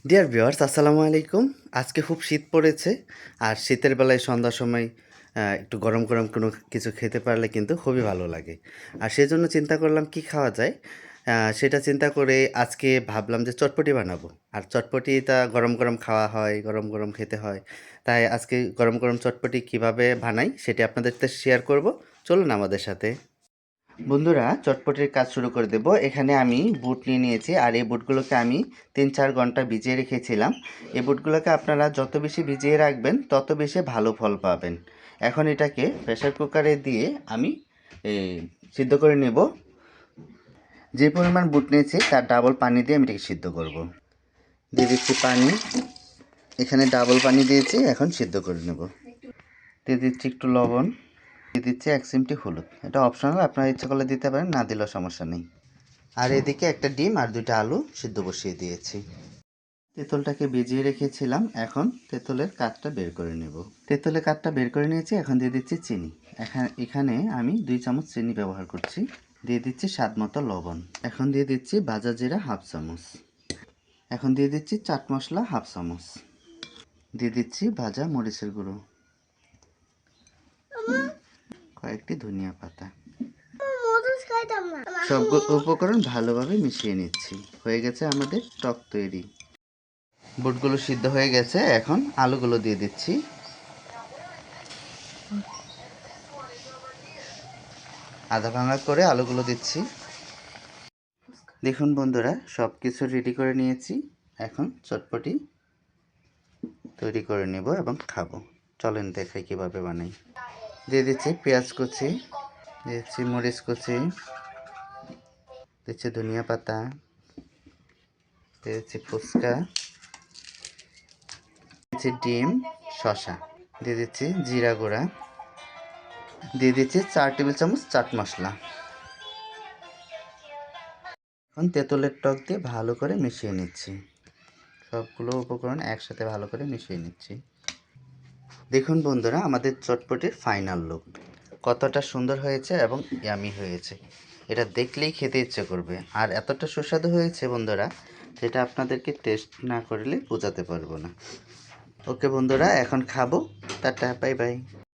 Dear viewers আসসালামু আলাইকুম। আজকে খুব শীত পড়েছে। আর শীতের বেলায় সন্ধ্যার সময় একটু গরম, গরম কোনো কিছু খেতে পারলে কিন্তু খুবই ভালো লাগে। আর সেজন্য চিন্তা করলাম কি খাওয়া যায়? সেটা চিন্তা করে আজকে ভাবলাম যে চটপটি বানাবো। আর চটপটিটা গরম, গরম খাওয়া হয়, গরম, গরম খেতে হয়। তাই আজকে গরম, গরম চটপটি কিভাবে বানাই সেটি আপনাদের সাথে শেয়ার করব। চলুন আমাদের সাথে। বন্ধুরা চটপটির কাজ শুরু করে দেব। এখানে আমি বুট নিয়ে নিয়েছি আর এই বুটগুলোকে আমি ৩-৪ ঘন্টা ভিজিয়ে রেখেছিলাম। এই বুটগুলোকে আপনারা যত বেশি ভিজিয়ে রাখবেন তত বেশি ভালো ফল পাবেন। এখন এটাকে প্রেসার কুকারে দিয়ে আমি এই সিদ্ধ করে নেব। যে পরিমাণ বুট নিয়েছি তার ডাবল পানি দিয়ে আমি এটাকে সিদ্ধ করব। দিয়ে দিচ্ছি পানি। এখানে ডাবল পানি দিয়েছি, এখন সিদ্ধ করে নেব। দিয়ে দিচ্ছি একটু লবণ, দিয়ে দিচ্ছি ১ চিমটি হলুদ। এটা অপশনাল, আপনারা ইচ্ছা করলে দিতে পারেন, না দিলেও সমস্যা নেই। আর এদিকে একটা ডিম আর ২টা আলু সিদ্ধ বসিয়ে দিয়েছি। তেঁতুলটাকে ভিজিয়ে রেখেছিলাম, এখন তেঁতুলের কাঠটা বের করে নেব। তেঁতুলের কাঠটা বের করে নিয়েছি, এখন দিয়ে দিচ্ছি চিনি। এখানে আমি ২ চামচ চিনি ব্যবহার করছি। দিয়ে দিচ্ছি স্বাদ মতো লবণ। এখন দিয়ে দিচ্ছি ভাজা জিরা 1/2 চামচ। এখন দিয়ে দিচ্ছি চাট মশলা 1/2 চামচ। দিয়ে দিচ্ছি ভাজা মরিচের গুঁড়ো, কয়েকটি ধনিয়া পাতা। সবগুলো উপকরণ ভালোভাবে মিশিয়ে নিচ্ছি। হয়ে গেছে আমাদের টক তৈরি। বুটগুলো সিদ্ধ হয়ে গেছে, এখন আলুগুলো দিয়ে দিচ্ছি। আধা ভাঙা করে আলুগুলো দিচ্ছি। দেখুন বন্ধুরা, সব কিছু রেডি করে নিয়েছি। এখন চটপটি তৈরি করে নেব এবং খাবো। চলেন দেখাই কিভাবে বানাই। দিয়ে দিচ্ছি পেঁয়াজ কুচি, দিচ্ছি মরিচ কুচি, দিচ্ছি ধনিয়া পাতা, দিচ্ছি ফুচকা, দিচ্ছি ডিম, শসা, দিয়ে দিচ্ছি জিরা গুঁড়া, দিয়ে দিচ্ছি 4 টেবিল চামচ চাট মশলা। এখন তেঁতুলের টক দিয়ে ভালো করে মিশিয়ে নিচ্ছি। সবগুলো উপকরণ একসাথে ভালো করে মিশিয়ে নিচ্ছি। দেখুন বন্ধুরা, আমাদের চটপটির ফাইনাল লুক কতটা সুন্দর হয়েছে এবং ইয়ামি হয়েছে। এটা দেখলেই খেতে ইচ্ছে করবে। আর এতটা সুস্বাদু হয়েছে বন্ধুরা, যেটা আপনাদেরকে টেস্ট না করলে বোঝাতে পারবো না। ওকে বন্ধুরা, এখন খাবো। Tata, bye bye.